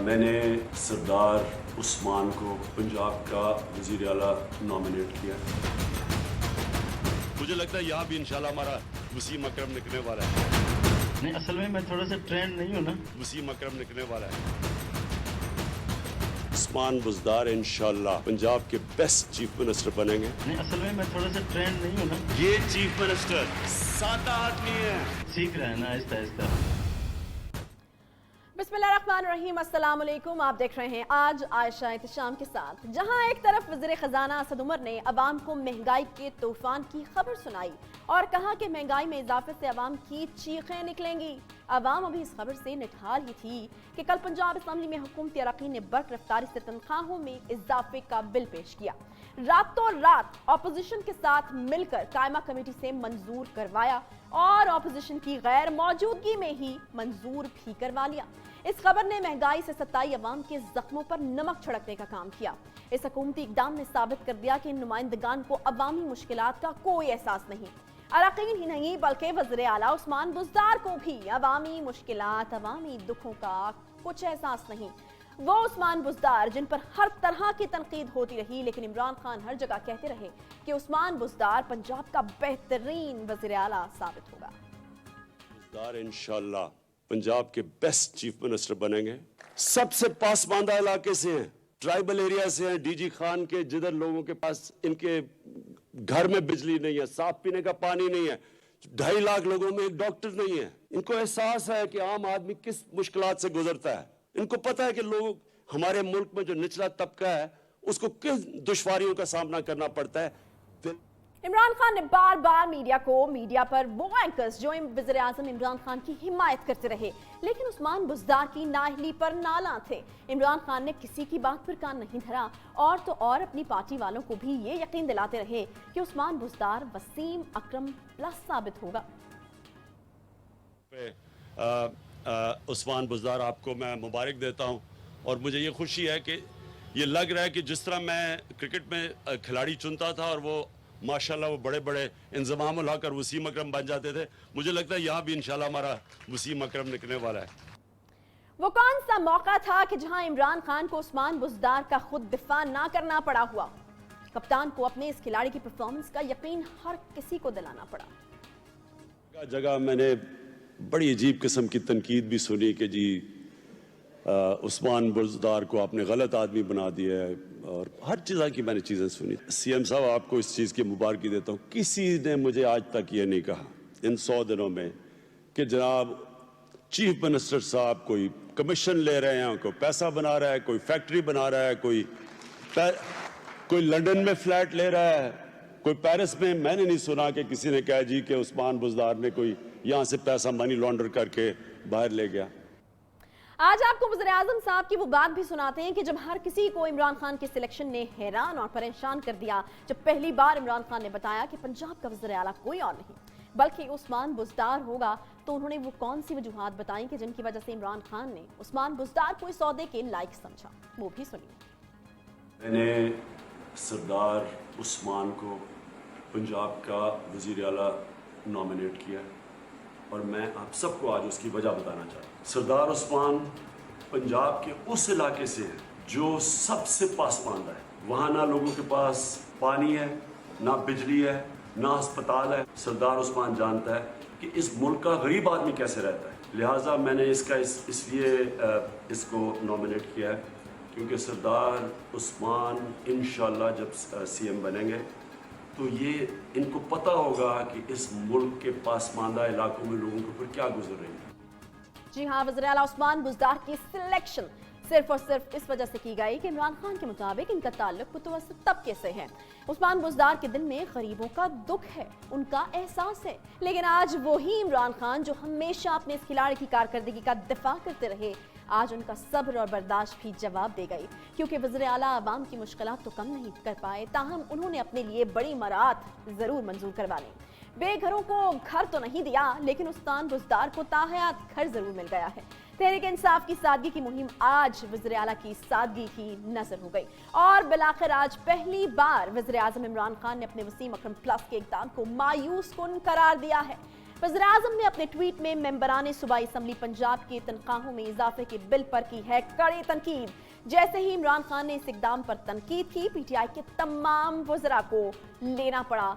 میں نے سردار عثمان کو پنجاب کا وزیر اعلیٰ نامنیٹ کیا. مجھے لگتا ہے یہاں بھی انشاءاللہ ہمارا وسیم اکرم نکلنے والا ہے. نہیں، اصل میں تھوڑا سا ٹرینڈ نہیں ہوں نا. وسیم اکرم نکلنے والا ہے. عثمان بزدار انشاءاللہ پنجاب کے بیسٹ چیف منسٹر بنیں گے. نہیں، اصل میں تھوڑا سا ٹرینڈ نہیں ہوں نا. یہ چیف منسٹر سادہ آدمی ہے. سیکھ رہا ہے نا آہستہ آہستہ. بسم اللہ الرحمن الرحیم. السلام علیکم. آپ دیکھ رہے ہیں آج عائشہ احتشام کے ساتھ. جہاں ایک طرف وزیر خزانہ اسد عمر نے عوام کو مہنگائی کے طوفان کی خبر سنائی اور کہا کہ مہنگائی میں اضافے سے عوام کی چیخیں نکلیں گی. عوام ابھی اس خبر سے نٹھار ہی تھی کہ کل پنجاب اسمبلی میں حکومتی اراکین نے برق رفتاری سے تنخواہوں میں اضافے کا بل پیش کیا. راتوں رات اپوزیشن کے ساتھ مل کر قائمہ کمیٹی سے منظور کروایا اور اپوزیشن کی غیر موجودگی میں ہی منظور بھی کروا لیا. اس خبر نے مہنگائی سے ستائی عوام کے زخموں پر نمک چھڑکنے کا کام کیا. اس حکومتی اقدام نے ثابت کر دیا کہ ان نمائندگان کو عوامی مشکلات کا کوئی احساس نہیں. اراکین ہی نہیں بلکہ وزیر اعلیٰ عثمان بزدار کو بھی عوامی مشکلات، عوامی دکھوں کا کچھ احساس نہیں. وہ عثمان بزدار جن پر ہر طرح کی تنقید ہوتی رہی لیکن عمران خان ہر جگہ کہتے رہے کہ عثمان بزدار پنجاب کا بہترین وزیر اعلیٰ ثابت ہوگا. بزدار انشاءاللہ پنجاب کے بیسٹ چیف منسٹر بنیں گے. سب سے پاسماندہ علاقے سے ہیں، ٹرائبل ایریا سے ہیں، ڈی جی خان کے، جدھر لوگوں کے پاس ان کے گھر میں بجلی نہیں ہے، صاف پینے کا پانی نہیں ہے، 2.5 لاکھ لوگوں میں ایک ڈاکٹر نہیں ہے. ان کو احساس ہے کہ عام آدمی کس مشکلات سے گزرتا ہے. ان کو پتہ ہے کہ لوگ ہمارے ملک میں جو نچلا طبقہ ہے اس کو کس دشواریوں کا سامنا کرنا پڑتا ہے. عمران خان نے بار بار میڈیا پر وہ اینکرز جو وزیر اعظم عمران خان کی حمایت کرتے رہے لیکن عثمان بزدار کی نااہلی پر نالاں تھے. عمران خان نے کسی کی بات پر کان نہیں دھرا اور تو اور اپنی پارٹی والوں کو بھی یہ یقین دلاتے رہے کہ عثمان بزدار وسیم اکرم پلس ثابت ہوگا. عثمان بزدار آپ کو میں مبارک دیتا ہوں اور مجھے یہ خوشی ہے کہ یہ لگ رہا ہے کہ جس طرح میں کرکٹ میں کھلاڑی چنتا تھا اور وہ ماشاءاللہ وہ بڑے بڑے انضمام لا کر وسیم اکرم بن جاتے تھے، مجھے لگتا ہے یہاں بھی انشاءاللہ ہمارا وسیم اکرم نکلنے والا ہے. وہ کون سا موقع تھا کہ جہاں عمران خان کو عثمان بزدار کا خود دفاع نہ کرنا پڑا ہوا. کپتان کو اپنے اس کھلاڑی کی پرفارمنس کا یقین ہر کسی کو دلانا پڑا. جگہ میں نے بڑی عجیب قسم کی تنقید بھی سنی کہ جی عثمان بزدار کو آپ نے غلط آدمی بنا دیا ہے اور ہر چیز کی میں نے چیزیں سنی. سی ایم صاحب آپ کو اس چیز کی مبارکی دیتا ہوں. کسی نے مجھے آج تک یہ نہیں کہا ان 100 دنوں میں کہ جناب چیف منسٹر صاحب کوئی کمیشن لے رہے ہیں، کوئی پیسہ بنا رہا ہے، کوئی فیکٹری بنا رہا ہے، کوئی لنڈن میں فلیٹ لے رہا ہے، کوئی پیرس میں. میں نے نہیں سنا کہ کسی نے کہا جی کہ عثمان بزدار نے کوئی یہاں سے پیسہ منی لانڈر کر کے باہر لے گیا. آج آپ کو وزیر اعظم صاحب کی وہ بات بھی سناتے ہیں کہ جب ہر کسی کو عمران خان کی سلیکشن نے حیران اور پریشان کر دیا جب پہلی بار عمران خان نے بتایا کہ پنجاب کا وزیر اعلیٰ کوئی اور نہیں بلکہ عثمان بزدار ہوگا تو انہوں نے وہ کون سی وجوہات بتائیں کہ جن کی وجہ سے عمران خان نے عثمان بزدار کو اس عہدے کے لائق سمجھا. وہ بھی سنیے. میں نے سردار عثمان کو پنجاب کا وزیر اعلیٰ نامنیٹ کیا اور میں آپ سب کو آج اس کی وجہ بتانا چاہتا ہوں. سردار عثمان پنجاب کے اس علاقے سے ہے جو سب سے پاسماندہ ہے. وہاں نہ لوگوں کے پاس پانی ہے، نہ بجلی ہے، نہ ہسپتال ہے. سردار عثمان جانتا ہے کہ اس ملک کا غریب آدمی کیسے رہتا ہے. لہٰذا میں نے اس لیے اس کو نامنیٹ کیا ہے کیونکہ سردار عثمان انشاءاللہ جب سی ایم بنیں گے تو یہ ان کو پتہ ہوگا کہ اس ملک کے پاسماندہ علاقوں میں لوگوں کے اوپر کیا گزر رہی ہے. جی ہاں، وزیر اعلیٰ عثمان بزدار کی سلیکشن صرف اور صرف اس وجہ سے کی گئی کہ عمران خان کے مطابق ان کا تعلق متوسط طبقے سے ہے. عثمان بزدار کے دل میں غریبوں کا دکھ ہے، ان کا احساس ہے. لیکن آج وہی عمران خان جو ہمیشہ اپنے اس کھلاڑی کی کارکردگی کا دفاع کرتے رہے آج ان کا صبر اور برداشت بھی جواب دے گئی کیونکہ وزیر اعلیٰ عوام کی مشکلات تو کم نہیں کر پائے تاہم انہوں نے اپنے لیے بڑی مراعات ضرور منظور کروا لی. بے گھروں کو گھر تو نہیں دیا لیکن عثمان بزدار کو تاحیات گھر ضرور مل گیا ہے. تحریک انصاف کی سادگی کی مہم آج وزیر اعلیٰ کی سادگی کی نظر ہو گئی اور بالآخر آج پہلی بار وزیر اعظم عمران خان نے اپنے وسیم اکرم پلس کے اقدام کو مایوس کن قرار دیا ہے. वज़ीर-ए-आज़म ने अपने ट्वीट में मेंबरान सूबाई असम्बली पंजाब की तनख्वाहों में इजाफे के बिल पर की है कड़ी तनकीद। जैसे ही इमरान खान ने इस इक़दाम पर तनकीद की, पीटीआई के तमाम वज़रा को लेना पड़ा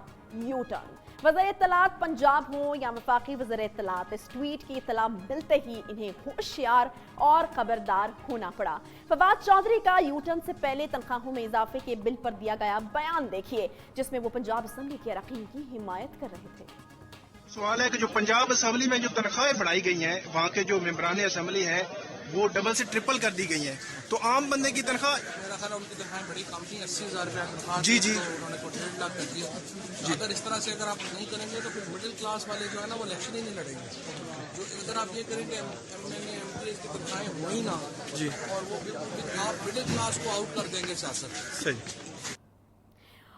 यू टर्न। वज़ीर इत्तलात पंजाब हो या वफाकी वज़ीर इत्तलात, इस ट्वीट की इत्तला मिलते ही इन्हें होशियार और खबरदार होना पड़ा। फवाद चौधरी का यू टर्न से पहले तनख्वाहों में इजाफे के बिल पर दिया गया बयान देखिए, जिसमें वो पंजाब असम्बली के अरकान की हिमायत कर रहे थे। सवाल है कि जो पंजाब असम्बली में जो तनख्वाहें बढ़ाई गई हैं, वहाँ के जो मेंबरान असम्बली हैं वो डबल से ट्रिपल कर दी गई हैं, तो आम बंदे की तनख्वाह, मेरा ख्याल उनकी तनख्वाहें बड़ी कम थी, 80,000 रुपया तनख्वाह जी जी, तो उन्होंने को 1.5 लाख कर दिया। अगर इस तरह से अगर आप नहीं करेंगे तो फिर मिडिल क्लास वाले जो है ना वो इलेक्शन ही नहीं लड़ेंगे। जो अगर आप ये करेंगे एमएनए एमपी की तनख्वाहें हो ही ना जी, और वो आप मिडिल क्लास को आउट कर देंगे सियासत सही।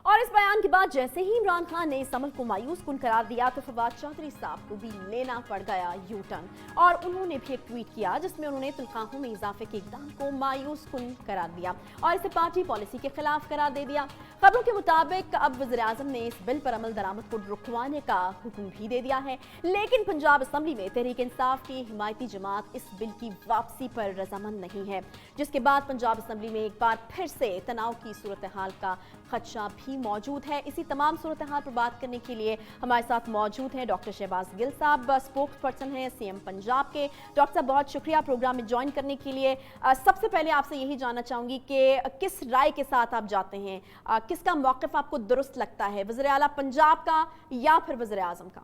और इस बयान के बाद जैसे ही इमरान खान ने इस अमल को मायूस कुन करार दिया तो फवाद चौधरी साहब को भी लेना पड़ गया यू टर्न, और उन्होंने भी एक ट्वीट किया जिसमें उन्होंने तनख्वाहों में इजाफे के इक़दाम को मायूस कुन करार दिया और इसे पार्टी पॉलिसी के खिलाफ करार दे दिया। खबरों के मुताबिक अब वज़ीर-ए-आज़म ने इस बिल पर अमल दरामद को रुकवाने का हुक्म भी दे दिया है, लेकिन पंजाब असम्बली में तहरीक इंसाफ की हिमायती जमात इस बिल की वापसी पर रजामंद नहीं है, जिसके बाद पंजाब असम्बली में एक बार फिर से तनाव की सूरत हाल का खदशा भी मौजूद है। इसी तमाम सूरत हाल पर बात करने के लिए हमारे साथ मौजूद हैं डॉक्टर शहबाज गिल साहब, स्पोक्स पर्सन हैं सीएम पंजाब के। डॉक्टर साहब बहुत शुक्रिया प्रोग्राम में ज्वाइन करने के लिए। सबसे पहले आपसे यही जानना चाहूँगी कि किस राय के साथ आप जाते हैं, किसका मौक़िफ़ आपको दुरुस्त लगता है, वज़ीर आला पंजाब का या फिर वज़ीर-ए-आज़म का?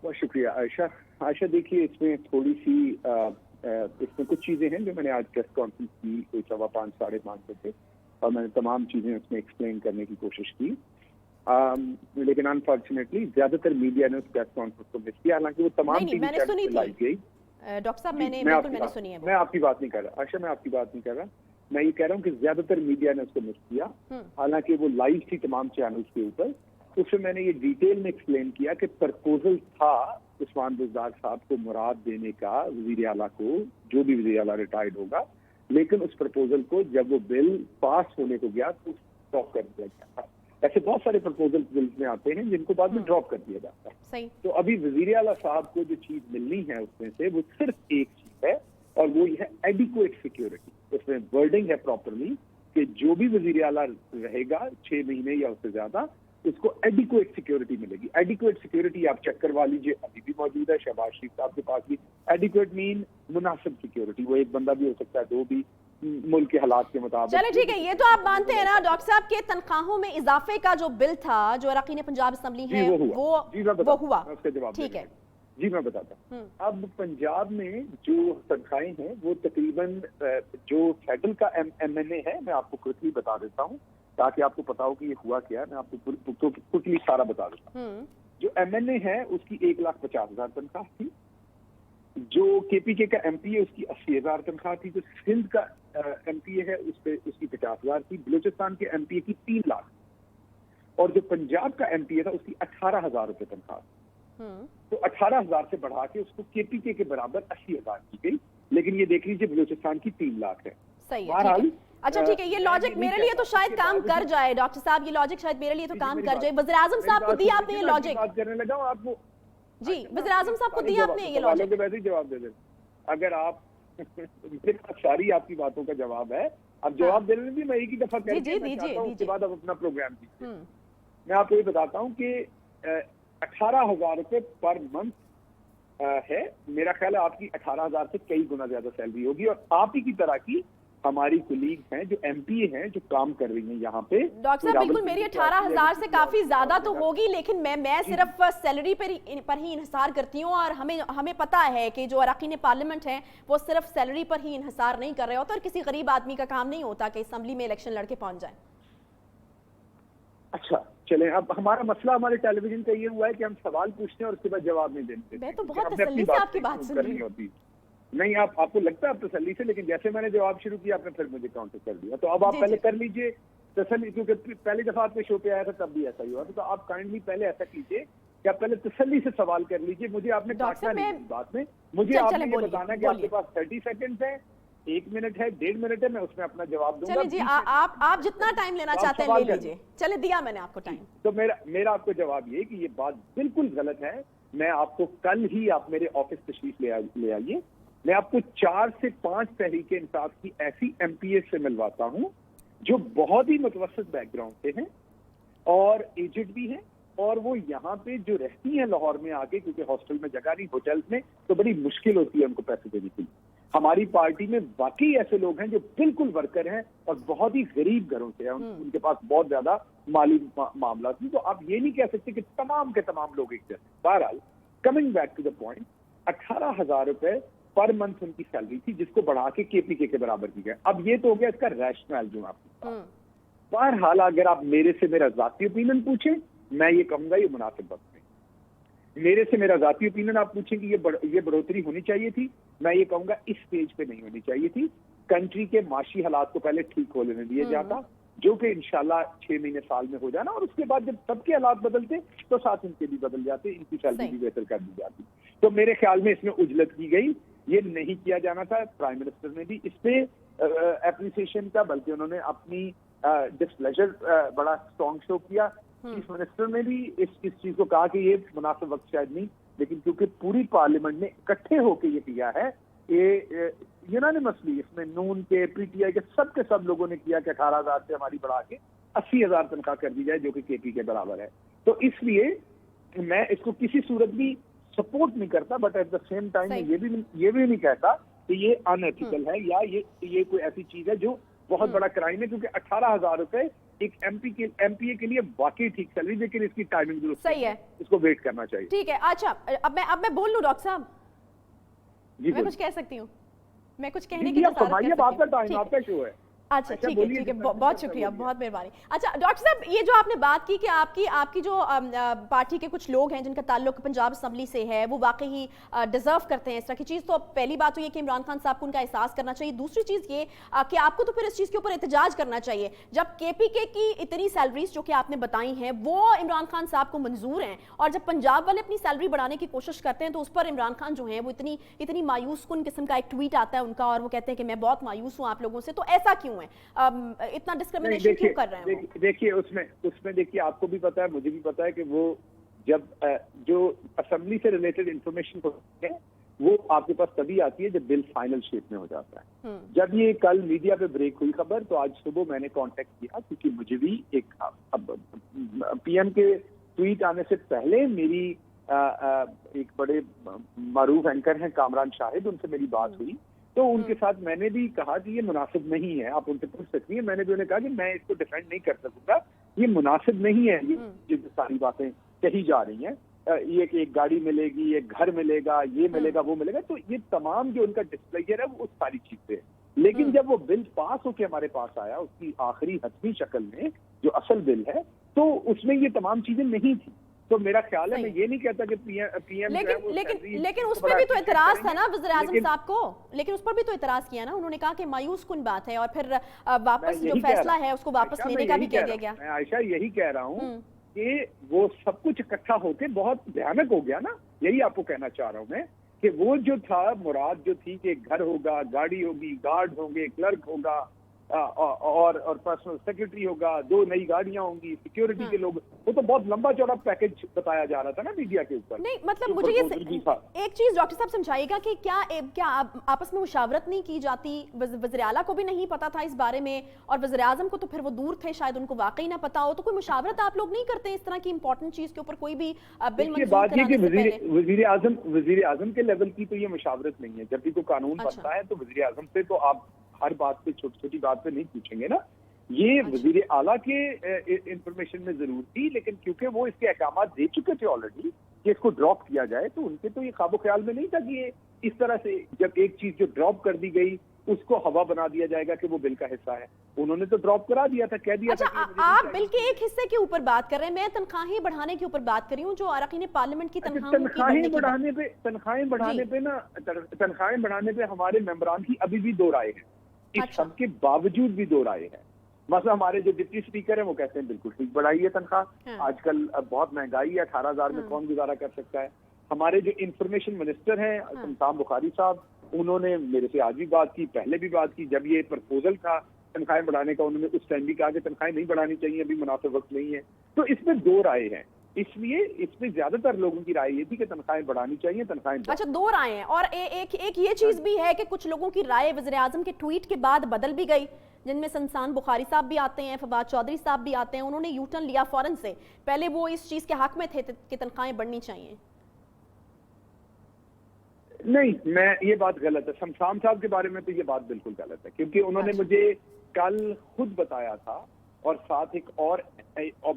बहुत शुक्रिया आयशा। देखिए इसमें थोड़ी सी इसमें कुछ चीज़ें हैं जो मैंने आज प्रेस कॉन्फ्रेंस की कोई 5:15 साढ़े 5 बजे, और मैंने तमाम चीज़ें उसमें एक्सप्लेन करने की कोशिश की, लेकिन अनफॉर्चुनेटली ज़्यादातर मीडिया ने उस प्रेस कॉन्फ्रेंस को मिस किया, हालांकि वो तमाम चीज़ें लाई गई। डॉक्टर साहब मैंने सुनी है। मैं आपकी बात नहीं कर रहा आयशा, मैं आपकी बात नहीं कर रहा, मैं ये कह रहा हूँ कि ज्यादातर मीडिया ने उसको मिस किया, हालांकि वो लाइव थी तमाम चैनल्स के ऊपर। उसमें मैंने ये डिटेल में एक्सप्लेन किया कि प्रपोजल था उस्मान बुज़दार साहब को मुराद देने का वज़ीर आला को, जो भी वज़ीर आला रिटायर्ड होगा, लेकिन उस प्रपोजल को जब वो बिल पास होने को गया तो ड्रॉप कर दिया गया। ऐसे बहुत सारे प्रपोजल बिल में आते हैं जिनको बाद में ड्रॉप कर दिया जाता है। सही। तो अभी वज़ीर आला साहब को जो चीज मिलनी है उसमें से वो सिर्फ एक चीज है, और वो ये है एडिक्वेट सिक्योरिटी। उसमें वर्डिंग है प्रॉपरली कि जो भी वज़ीर आला रहेगा 6 महीने या उससे ज्यादा, उसको एडिक्वेट सिक्योरिटी मिलेगी। एडिक्वेट सिक्योरिटी आप चेक करवा लीजिए, अभी भी मौजूद है शहबाज शरीफ साहब के पास भी। एडिक्वेट मीन मुनासिब सिक्योरिटी, वो एक बंदा भी हो सकता है, दो भी, मुल्क के हालात के मुताबिक। चले ठीक है, ये तो आप मानते हैं ना डॉक्टर साहब के तनख्वाहों में इजाफे का जो बिल था जो अरकान पंजाब असम्बली है वो हुआ, उसका जवाब ठीक है जी मैं बताता हूँ। अब पंजाब में जो तनख्वाहें हैं वो तकरीबन जो फेडरल का एमएनए है, मैं आपको क्विकली बता देता हूँ ताकि आपको पता हो कि ये हुआ क्या है, मैं आपको क्विकली सारा बता देता हूँ। जो एमएनए है उसकी 1,50,000 तनख्वाह थी, जो केपीके का एमपी है उसकी 80,000 तनख्वाह थी, जो सिंध का एमपी है उसकी 50,000 थी, बलूचिस्तान के एमपी की 3 लाख, और जो पंजाब का एमपी था उसकी 18,000 रुपए तनख्वाह। तो 18,000 से बढ़ा के उसको केपीके के बराबर 80,000 की गई, लेकिन ये देख लीजिए बलूचिस्तान की 3 लाख है। सही है, अच्छा ठीक है, ये लॉजिक मेरे लिए तो शायद काम कर जाए डॉक्टर साहब, ये लॉजिक शायद मेरे लिए तो काम कर जाए। वज़ीर-ए-आज़म साहब को दिया आपने ये लॉजिक, बात करने लगा आपको जी वज़ीर-ए-आज़म साहब को दिया आपने ये लॉजिक, वैसे ही जवाब दे दे। अगर आप मेरे पास सारी आपकी बातों का जवाब है, अब जवाब देने में मैं एक ही दफा उसके बाद आप अपना प्रोग्राम कीजिए। मैं आपको ये बताता हूँ कि 18,000 रुपए पर मंथ है, मेरा ख्याल है आपकी 18,000 से कई गुना ज्यादा सैलरी होगी, और आप ही की तरह की हमारी कुलीग हैं जो एमपीए हैं जो काम कर रही हैं यहाँ पे। डॉक्टर साहब बिल्कुल मेरी 18,000 से काफी ज्यादा तो होगी, लेकिन मैं सिर्फ सैलरी पर ही इन्हिसार करती हूँ, और हमें पता है कि जो अरकान पार्लियामेंट हैं वो सिर्फ सैलरी पर ही इन्हिसार नहीं कर रहे होते, और किसी गरीब आदमी का काम नहीं होता कि असेंबली में इलेक्शन लड़के पहुंच जाए। अच्छा चलें, अब हमारा मसला हमारे टेलीविजन का ये हुआ है कि हम सवाल पूछते हैं और उसके बाद जवाब नहीं देते। मैं तो बहुत तसल्ली से आपकी बात सुन रही हूँ। नहीं आपको लगता है आप तसल्ली से, लेकिन जैसे मैंने जवाब शुरू किया आपने फिर मुझे काउंटर कर दिया, तो अब आप पहले कर लीजिए तसल्ली, क्योंकि पहली दफा आपके शो पे आया था तब भी ऐसा ही हुआ, तो आप काइंडली पहले ऐसा कीजिए कि आप पहले तसल्ली से सवाल कर लीजिए। मुझे आपने काटना नहीं इस बात में, मुझे आपने ये बताना कि आपके पास 30 सेकंड्स है 1 मिनट है, 1.5 मिनट है, मैं उसमें अपना जवाब दूंगा। चलिए जी, आप जितना टाइम लेना चाहते हैं ले लीजिए। चलिए, दिया मैंने आपको टाइम। तो मेरा आपको जवाब ये कि ये बात बिल्कुल गलत है। मैं आपको कल ही, आप मेरे ऑफिस तशरीफ ले आइए, मैं आपको 4 से 5 तहरीक इंसाफ की ऐसी MPA से मिलवाता हूं जो बहुत ही मुतवस्सित बैकग्राउंड से हैं और एजेड भी हैं, और वो यहाँ पे जो रहती हैं लाहौर में आके, क्योंकि हॉस्टल में जगह नहीं, होटल्स में, तो बड़ी मुश्किल होती है उनको पैसे देने के लिए। हमारी पार्टी में वाकई ऐसे लोग हैं जो बिल्कुल वर्कर हैं और बहुत ही गरीब घरों से हैं, उनके पास बहुत ज्यादा माली मामला थी। तो आप ये नहीं कह सकते कि तमाम के तमाम लोग एक जैसे। बहरहाल, coming back to the point, 18,000 रुपए पर मंथ उनकी सैलरी थी, जिसको बढ़ा के KPK के बराबर की गया। अब ये तो हो गया इसका रैशनल जो आपको। बहरहाल, अगर आप मेरे से मेरा जाती ओपिनियन पूछें, मैं ये कहूंगा ये मुनासिब वक्त नहीं। मेरे से मेरा जाती ओपिनियन आप पूछें कि ये बढ़ोतरी होनी चाहिए थी, मैं ये कहूंगा इस स्टेज पे नहीं होनी चाहिए थी। कंट्री के माशी हालात को पहले ठीक हो लेने दिया जाता, जो कि इंशाल्लाह 6 महीने साल में हो जाना, और उसके बाद जब सबके हालात बदलते तो साथ इनके भी बदल जाते, इनकी सैलरी भी बेहतर कर दी जाती। तो मेरे ख्याल में इसमें उजलत की गई, ये नहीं किया जाना था। प्राइम मिनिस्टर ने भी इस पे एप्रिसिएशन का, बल्कि उन्होंने अपनी डिस्प्लेजर बड़ा स्ट्रॉन्ग शो किया। चीफ मिनिस्टर ने भी इस चीज को कहा कि ये मुनासिब वक्त शायद नहीं, लेकिन क्योंकि पूरी पार्लियामेंट ने इकट्ठे होकर ये किया है, ये यूनानिमसली, इसमें नून के, PTI के सब लोगों ने किया कि 18,000 से हमारी बढ़ा के 80,000 तनख्वाह कर दी जाए, जो कि KP के बराबर है। तो इसलिए मैं इसको किसी सूरत भी सपोर्ट नहीं करता, but at the same time ये भी नहीं कहता कि ये अनएथिकल है या ये कोई ऐसी चीज है जो बहुत बड़ा क्राइम है, क्योंकि 18,000 रुपए एक MPA के लिए वाकई ठीक सैलरी, लेकिन इसकी टाइमिंग दुरुस्त सही है, इसको वेट करना चाहिए। ठीक है, अच्छा, अब मैं बोल लूं डॉक्टर साहब? जी, मैं कुछ कह सकती हूँ? मैं कुछ कहने की आपका टाइम, आपका शो है। अच्छा, ठीक है, बहुत शुक्रिया, बहुत मेहरबानी। अच्छा डॉक्टर साहब, ये जो आपने बात की कि आपकी जो पार्टी के कुछ लोग हैं जिनका ताल्लुक पंजाब असम्बली से है, वो वाकई ही डिजर्व करते हैं इस तरह की चीज़, तो पहली बात तो ये कि इमरान खान साहब को उनका एहसास करना चाहिए। दूसरी चीज़ ये कि आपको तो फिर इस चीज़ के ऊपर एहतजाज करना चाहिए, जब KPK की इतनी सैलरीज जो कि आपने बताई हैं वो इमरान खान साहब को मंजूर हैं, और जब पंजाब वाले अपनी सैलरी बढ़ाने की कोशिश करते हैं तो उस पर इमरान खान जो है वो इतनी मायूस कुन किस्म का एक ट्वीट आता है उनका, और वो कहते हैं कि मैं बहुत मायूस हूँ आप लोगों से। तो ऐसा क्यों है, इतना डिस्क्रिमिनेशन क्यों कर रहे हैं? देखिए, उसमें देखिए, आपको भी पता है, मुझे भी पता है कि वो जब जो असेंबली से रिलेटेड इंफॉर्मेशन होती है वो आपके पास तभी आती है जब बिल फाइनल शेप में हो जाता है। जब ये कल मीडिया पे ब्रेक हुई खबर, तो आज सुबह मैंने कांटेक्ट किया, क्योंकि मुझे भी PM के ट्वीट आने से पहले मेरी एक बड़े मारूफ एंकर हैं कामरान शाहिद, उनसे मेरी बात हुई, तो उनके साथ मैंने भी कहा कि ये मुनासिब नहीं है, आप उनसे पूछ सकती हैं। मैंने भी उन्हें कहा कि मैं इसको डिफेंड नहीं कर सकूंगा, ये मुनासिब नहीं है, ये जो सारी बातें कही जा रही हैं, ये कि एक गाड़ी मिलेगी, एक घर मिलेगा, ये मिलेगा, वो मिलेगा, तो ये तमाम जो उनका डिस्प्लेजर है वो उस सारी चीज पे है। लेकिन जब वो बिल पास होके हमारे पास आया, उसकी आखिरी हतमी शक्ल में जो असल बिल है, तो उसमें ये तमाम चीजें नहीं थी। तो मेरा ख्याल है, मैं ये नहीं कहता कि PM लेकिन उस पर भी तो एतराज था ना वज़ीर आज़म साहब को, लेकिन उस पर भी तो एतराज किया ना उन्होंने, कहा कि मायूस कुन बात है, और फिर वापस जो फैसला है उसको वापस लेने का भी कह दिया गया। मैं आयशा यही कह रहा हूँ कि वो सब कुछ इकट्ठा होके बहुत भयानक हो गया ना, यही आपको कहना चाह रहा हूँ मैं, कि वो जो था मुराद जो थी कि घर होगा, गाड़ी होगी, गार्ड होंगे, क्लर्क होगा, और पर्सनल सेक्रेटरी होगा, 2 नई गाड़ियां होंगी, सिक्योरिटी के लोग, वो तो बहुत लंबा चौड़ा पैकेज बताया जा रहा था ना मीडिया के ऊपर। नहीं, मतलब मुझे ये एक चीज डॉक्टर साहब समझाइएगा कि क्या आपस में मुशावरत नहीं की जाती? वज़ीर आला को भी नहीं पता था इस बारे में, और वज़ीर आज़म को तो फिर वो दूर थे, शायद उनको वाकई ना पता हो, तो कोई मुशावरत आप लोग नहीं करते इस तरह की इंपॉर्टेंट चीज के ऊपर? कोई भी बिल मंजूर बात ये कि वज़ीर आज़म के लेवल की तो ये मुशावरत नहीं है। जब भी कोई कानून बनता है तो वज़ीर आज़म से तो आप हर बात पे, छोटी छोटी बात पे नहीं पूछेंगे ना। ये वज़ीर आला के इंफॉर्मेशन में जरूर थी, लेकिन क्योंकि वो इसके अहकाम दे चुके थे ऑलरेडी कि इसको ड्रॉप किया जाए, तो उनके तो ये ख्वाबो ख्याल में नहीं था कि ये इस तरह से जब एक चीज जो ड्रॉप कर दी गई उसको हवा बना दिया जाएगा कि वो बिल का हिस्सा है। उन्होंने तो ड्रॉप करा दिया था, कह दिया था कि आप बिल के एक हिस्से के ऊपर बात कर रहे हैं, मैं तनख्वाहें बढ़ाने के ऊपर बात कर रही हूँ, जो अरकान पार्लियामेंट की तनख्वाहें बढ़ाने पे हमारे मेंबरान की अभी भी 2 राय है। इस सब के बावजूद भी 2 राय है। मतलब हमारे जो डिप्टी स्पीकर है वो कहते हैं बिल्कुल ठीक बढ़ाई है तनख्वाह, आजकल बहुत महंगाई है, 18,000 में कौन गुजारा कर सकता है। हमारे जो इंफॉर्मेशन मिनिस्टर हैं तमताम बुखारी साहब, انہوں نے میرے سے آج بھی بات کی, پہلے بھی بات کی. جب یہ پرپوزل تھا تنخواہیں بڑھانے کا, انہوں نے اس ٹائم بھی کہا کہ تنخواہیں نہیں بڑھانی چاہیے, ابھی مناسب وقت نہیں ہے. تو اس میں دو رائے ہیں, اس لیے اس میں زیادہ تر لوگوں کی رائے یہ تھی کہ تنخواہیں بڑھانی چاہیے, تنخواہیں اچھا دو رائے ہیں, اور ایک یہ چیز بھی ہے کہ کچھ لوگوں کی رائے وزیراعظم کے ٹویٹ کے بعد بدل بھی گئی, جن میں سنسان بخاری صاحب بھی آتے ہیں, فواد چودھری صاحب بھی آتے ہیں. انہوں نے یو ٹرن لیا فوراً سے, پہلے وہ اس چیز کے حق میں تھے کہ تنخواہیں بڑھنی چاہیے. نہیں, میں یہ بات غلط ہے. شمشان صاحب کے بارے میں تو یہ بات بالکل غلط ہے, کیونکہ انہوں نے مجھے کل خود بتایا تھا, اور ساتھ ایک اور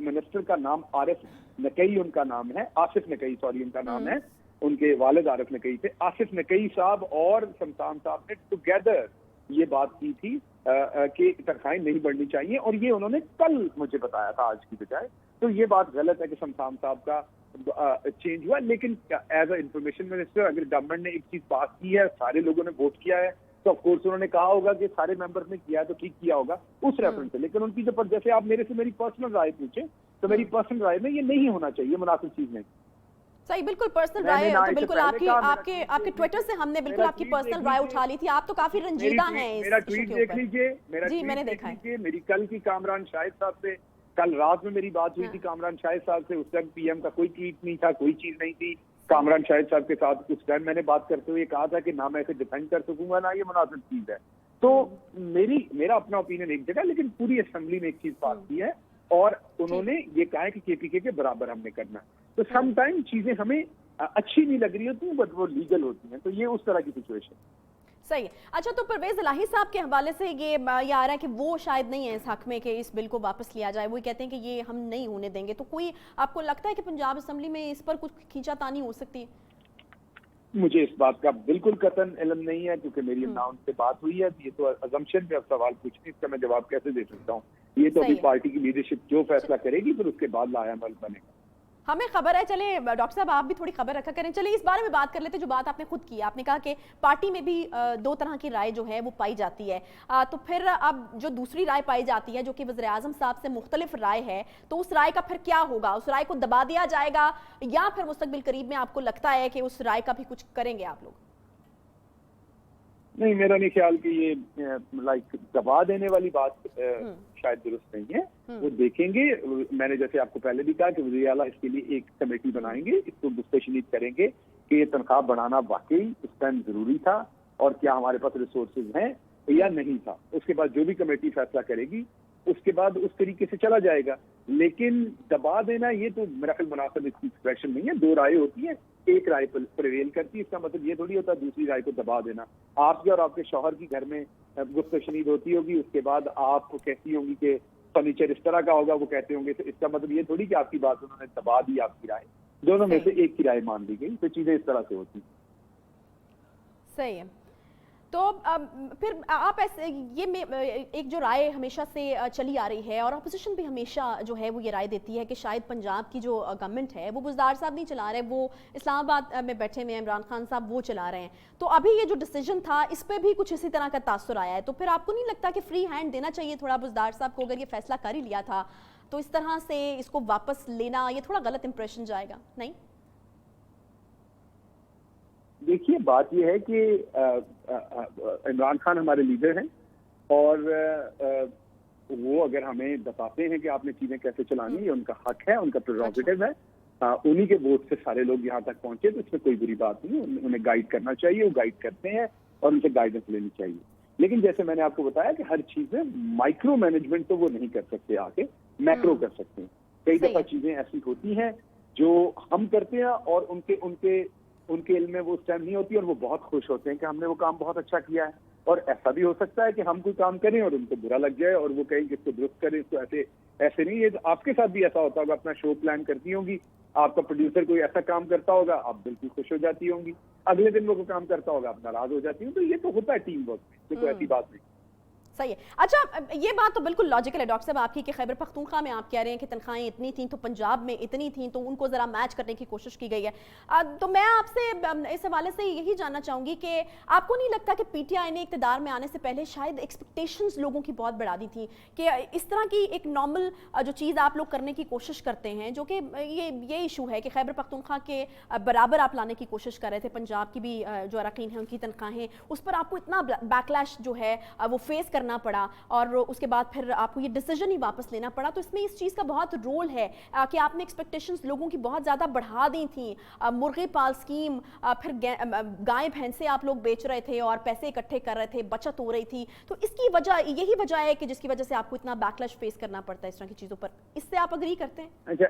منسٹر کا نام عارف نقئی ان کا نام ہے, آصف نقئی سوری ان کا نام ہے, ان کے والد عارف نقئی تھے. آصف نقئی صاحب اور شمشان صاحب نے ٹوگیدر یہ بات کی تھی کہ تنخواہیں نہیں بڑھنی چاہیے, اور یہ انہوں نے کل مجھے بتایا تھا آج کی بجائے. تو یہ بات غلط ہے کہ شمشان صاحب کا چینج ہوا. لیکن ایز اے انفارمیشن منسٹر اگر گورنمنٹ نے ایک چیز پاس کی ہے, سارے لوگوں نے ووٹ کیا ہے, تو آف کورس انہوں نے کہا ہوگا کہ سارے ممبرز نے کیا ہے تو ٹھیک کیا ہوگا اس ریفرنس سے. لیکن ان کی جو, جیسے آپ میرے سے میری پرسنل رائے پوچھیں, تو میری پرسنل رائے میں یہ نہیں ہونا چاہیے, مناسب چیز نہیں. صحیح, بالکل پرسنل رائے, تو بالکل آپ کے ٹویٹر سے ہم نے بالکل آپ کی پرسنل رائے اٹھا لی تھی. آپ تو کافی رنجیدہ ہیں اس میرا ایشو ٹویٹ کے دیکھ اوپر. لیجئے, میرا جی میں نے ٹویٹ دیکھا دیکھ ہے. لیجئے. میری کل کی کامران شاہد صاحب سے, کل رات میں میری بات ہوئی تھی کامران شاہد صاحب سے. اس وقت پی ایم کا کوئی ٹویٹ نہیں تھا, کوئی چیز نہیں تھی. کامران شاہد صاحب کے ساتھ اس ٹائم میں نے بات کرتے ہوئے کہا تھا کہ نہ میں اسے ڈیفینڈ کر سکوں گا, نہ یہ مناسب چیز ہے. تو میرا اپنا اوپینین ایک جگہ, لیکن پوری اسمبلی نے ایک چیز پاس کی ہے, اور انہوں نے یہ کہا ہے کہ کے پی کے برابر ہم نے کرنا ہے. تو سم ٹائم چیزیں ہمیں اچھی نہیں لگ رہی ہوتی ہیں, بٹ وہ لیگل ہوتی ہیں. تو یہ اس طرح کی سچویشن. صحیح. اچھا, تو پرویز الہی صاحب کے حوالے سے یہ آ رہا ہے کہ وہ شاید نہیں ہے اس حق میں کہ اس بل کو واپس لیا جائے, وہ کہتے ہیں کہ یہ ہم نہیں ہونے دیں گے. تو کوئی آپ کو لگتا ہے کہ پنجاب اسمبلی میں اس پر کچھ کھینچا تانی ہو سکتی ہے؟ مجھے اس بات کا بالکل قطعاً علم نہیں ہے, کیونکہ میری نہ ان سے بات ہوئی ہے. یہ تو ازمپشن پہ اب سوال پوچھ رہی, اس کا میں جواب کیسے دے سکتا ہوں. یہ تو ابھی پارٹی کی لیڈرشپ جو فیصلہ کرے گی, پھر اس کے بعد لایا عمل بنے گا. ہمیں خبر ہے, چلے ڈاکٹر صاحب آپ بھی تھوڑی خبر رکھا کریں. چلے اس بارے میں بات کر لیتے جو بات آپ نے خود کی. آپ نے کہا کہ پارٹی میں بھی دو طرح کی رائے جو ہے وہ پائی جاتی ہے. تو پھر اب جو دوسری رائے پائی جاتی ہے جو کہ وزیر اعظم صاحب سے مختلف رائے ہے, تو اس رائے کا پھر کیا ہوگا؟ اس رائے کو دبا دیا جائے گا, یا پھر مستقبل قریب میں آپ کو لگتا ہے کہ اس رائے کا بھی کچھ کریں گے آپ لوگ؟ نہیں, میرا نہیں خیال کہ یہ لائک دبا دینے والی بات شاید درست نہیں ہے. وہ دیکھیں گے. میں نے جیسے آپ کو پہلے بھی کہا کہ وزیر اعلیٰ اس کے لیے ایک کمیٹی بنائیں گے, اس کو گفتشنید کریں گے کہ یہ تنخواہ بڑھانا واقعی اس ٹائم ضروری تھا, اور کیا ہمارے پاس ریسورسز ہیں یا نہیں تھا. اس کے بعد جو بھی کمیٹی فیصلہ کرے گی, اس کے بعد اس طریقے سے چلا جائے گا. لیکن دبا دینا یہ تو میرا خیال مناسب ایکسپریشن نہیں ہے. دو رائے ہوتی ہیں, ایک رائے پریویل کرتی ہے, اس کا مطلب یہ تھوڑی ہوتا ہے دوسری رائے کو دبا دینا. آپ کی اور آپ کے شوہر کی گھر میں گفتشنید ہوتی ہوگی, اس کے بعد آپ کو کہتی ہوں گی کہ فرنیچر اس طرح کا ہوگا, وہ کہتے ہوں گے, تو اس کا مطلب یہ تھوڑی کہ آپ کی بات انہوں نے دبا دی, آپ کی رائے. دونوں میں سے ایک کی رائے مان لی گئی. تو چیزیں اس طرح سے ہوتی ہیں. صحیح ہے. تو پھر آپ ایسے یہ ایک جو رائے ہمیشہ سے چلی آ رہی ہے, اور اپوزیشن بھی ہمیشہ جو ہے وہ یہ رائے دیتی ہے کہ شاید پنجاب کی جو گورنمنٹ ہے وہ بزدار صاحب نہیں چلا رہے, وہ اسلام آباد میں بیٹھے ہوئے عمران خان صاحب وہ چلا رہے ہیں. تو ابھی یہ جو ڈیسیجن تھا اس پہ بھی کچھ اسی طرح کا تاثر آیا ہے. تو پھر آپ کو نہیں لگتا کہ فری ہینڈ دینا چاہیے تھوڑا بزدار صاحب کو؟ اگر یہ فیصلہ کر ہی لیا تھا تو اس طرح سے اس کو واپس لینا یہ تھوڑا غلط امپریشن جائے گا نہیں؟ دیکھیے, بات یہ ہے کہ عمران خان ہمارے لیڈر ہیں, اور وہ اگر ہمیں بتاتے ہیں کہ آپ نے چیزیں کیسے چلانی, یہ ان کا حق ہے, ان کا پریروگیٹو ہے. انہی کے ووٹ سے سارے لوگ یہاں تک پہنچے, تو اس میں کوئی بری بات نہیں. انہیں گائیڈ کرنا چاہیے, وہ گائیڈ کرتے ہیں, اور ان سے گائیڈنس لینی چاہیے. لیکن جیسے میں نے آپ کو بتایا کہ ہر چیز میں مائکرو مینجمنٹ تو وہ نہیں کر سکتے, آ کے میکرو کر سکتے ہیں. کئی دفعہ چیزیں ایسی ہوتی ہیں جو ہم کرتے ہیں, اور ان کے علم میں وہ اس ٹائم نہیں ہوتی, اور وہ بہت خوش ہوتے ہیں کہ ہم نے وہ کام بہت اچھا کیا ہے. اور ایسا بھی ہو سکتا ہے کہ ہم کوئی کام کریں اور ان کو برا لگ جائے, اور وہ کہیں کہ اس کو درست کریں, اس کو ایسے نہیں. یہ آپ کے ساتھ بھی ایسا ہوتا ہوگا, اپنا شو پلان کرتی ہوں گی, آپ کا پروڈیوسر کوئی ایسا کام کرتا ہوگا, آپ بالکل خوش ہو جاتی ہوں گی, اگلے دن وہ کوئی کام کرتا ہوگا, آپ ناراض ہو جاتی ہوں. تو یہ تو ہوتا ہے ٹیم ورک میں, کوئی ایسی بات نہیں. सही है। अच्छा, ये बात तो बिल्कुल लॉजिकल है डॉक्टर साहब आपकी कि खैबर पख्तूनख्वा में आप कह रहे हैं कि तनख्वाहें इतनी थी तो पंजाब में इतनी थी, तो उनको ज़रा मैच करने की कोशिश की गई है। तो मैं आपसे इस हवाले से यही जानना चाहूँगी कि आपको नहीं लगता कि पीटीआई ने इक़्तिदार में आने से पहले शायद एक्सपेक्टेशंस लोगों की बहुत बढ़ा दी थी कि इस तरह की एक नॉर्मल जो चीज़ आप लोग करने की कोशिश करते हैं, जो कि ये इशू है कि खैबर पख्तूनख्वा के बराबर आप लाने की कोशिश कर रहे थे, पंजाब की भी जो अरकान हैं उनकी तनख्वाहें, उस पर आपको इतना बैकलैश जो है वो फेस करना पड़ा और उसके बाद फिर आपको ये डिसीजन ही वापस लेना पड़ा। तो इसमें इस चीज़ का बहुत रोल है कि आपने एक्सपेक्टेशंस लोगों की बहुत ज़्यादा बढ़ा दी थी। मुर्गी पाल स्कीम, फिर गाय भैंसे आप लोग बेच रहे थे और पैसे इकट्ठे कर रहे थे, बचत हो रही थी। तो इसकी वजह यही वजह है कि जिसकी वजह से आपको इतना बैकलैश फेस करना पड़ता है इस तरह की चीज़ों पर। इससे आप अग्री करते हैं? अच्छा,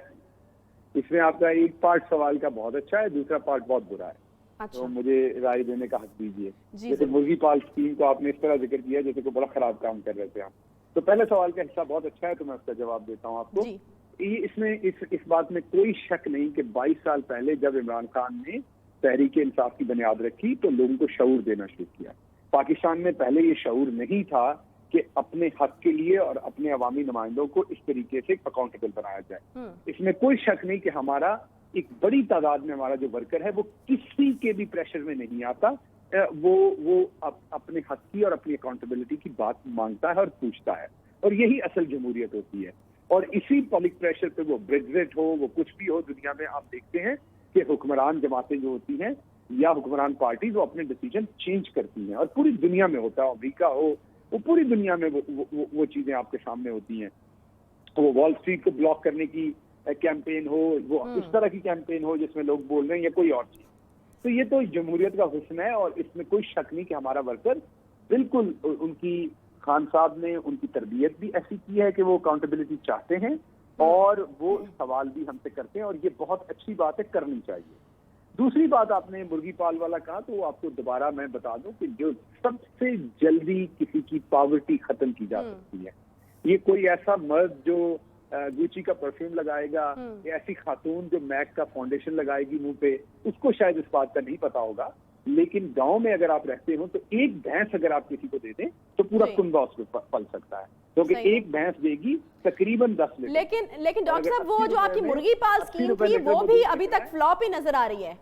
इसमें आपका एक पार्ट सवाल का बहुत अच्छा है, दूसरा पार्ट बहुत बुरा है। अच्छा। तो मुझे राय देने का हक दीजिए। जी, जैसे मुर्गी पाल स्कीम को आपने इस तरह जिक्र किया जैसे कोई बड़ा खराब काम कर रहे थे आप, तो पहले सवाल का हिस्सा बहुत अच्छा है, तो मैं उसका जवाब देता हूँ आपको। इसमें इस बात में कोई शक नहीं कि 22 साल पहले जब इमरान खान ने तहरीक इंसाफ की बुनियाद रखी तो लोगों को शऊर देना शुरू किया। पाकिस्तान में पहले ये शऊर नहीं था कि अपने हक के लिए और अपने अवामी नुमाइंदों को इस तरीके से अकाउंटेबल बनाया जाए। इसमें कोई शक नहीं कि हमारा एक बड़ी तादाद में हमारा जो वर्कर है वो किसी के भी प्रेशर में नहीं आता, वो अपने हक की और अपनी अकाउंटेबिलिटी की बात मांगता है और पूछता है, और यही असल जमहूरियत होती है। और इसी पब्लिक प्रेशर पे वो ब्रेग्जिट हो, वो कुछ भी हो, दुनिया में आप देखते हैं कि हुक्मरान जमातें जो होती हैं या हुक्मरान पार्टी वो अपने डिसीजन चेंज करती हैं, और पूरी दुनिया में होता है, अमेरिका हो, वो पूरी दुनिया में वो चीजें आपके सामने होती हैं। वो वॉल स्ट्रीट को ब्लॉक करने की कैंपेन हो, वो इस तरह की कैंपेन हो जिसमें लोग बोल रहे हैं या कोई और चीज, तो ये तो जमहूरियत का हुस्न है। और इसमें कोई शक नहीं कि हमारा वर्कर बिल्कुल, उनकी खान साहब ने उनकी तरबियत भी ऐसी की है कि वो अकाउंटेबिलिटी चाहते हैं और वो सवाल भी हमसे करते हैं, और ये बहुत अच्छी बात है, करनी चाहिए। दूसरी बात आपने मुर्गी पाल वाला कहा, तो आपको दोबारा मैं बता दूं कि जो सबसे जल्दी किसी की पॉवर्टी खत्म की जा सकती है, ये कोई ऐसा मर्द जो गुची का परफ्यूम लगाएगा या ऐसी खातून जो मैक का फाउंडेशन लगाएगी मुंह पे, उसको शायद इस बात का नहीं पता होगा, लेकिन गांव में अगर आप रहते हो तो एक भैंस अगर आप किसी को दे दें तो पूरा कुंबा उस पर पल सकता है, क्योंकि एक भैंस देगी तकरीबन 10 लीटर। लेकिन डॉक्टर साहब, वो जो आपकी मुर्गी पाल स्कीम थी वो भी अभी तक फ्लॉप ही नजर आ रही है।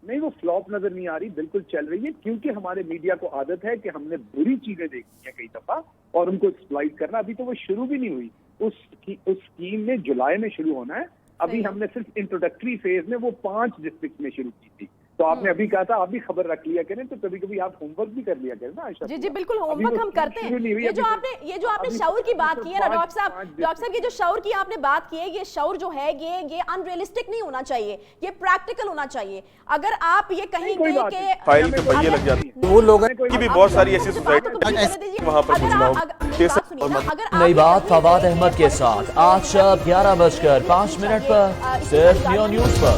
नहीं, वो फ्लॉप नजर नहीं आ रही, बिल्कुल चल रही है, क्योंकि हमारे मीडिया को आदत है कि हमने बुरी चीजें देखी हैं कई दफा और उनको एक्सप्लॉइट करना। अभी तो वो शुरू भी नहीं हुई, उस स्कीम में जुलाई में शुरू होना है। अभी हमने सिर्फ इंट्रोडक्टरी फेज में वो 5 डिस्ट्रिक्ट में शुरू की थी। तो आपने अभी कहा था आप भी खबर रख लिया करें, तो कभी कभी आप होमवर्क भी कर लिया करें ना आयशा। जी बिल्कुल, होमवर्क हम करते हैं। ये जो आपने शऊर की बात की है ना डॉक्टर साहब, ये जो शऊर की आपने बात की है, ये शऊर जो है ये अनरियलिस्टिक नहीं होना चाहिए, ये प्रैक्टिकल होना चाहिए। अगर आप ये कहेंगे कि फाइल पे पहिए लग जाती है, वो लोगों की भी बहुत सारी ऐसी सोसाइटी वहाँ पर नई बात फवाद अहमद के साथ आज शाम 11:05 पर सिर्फ नियो न्यूज पर।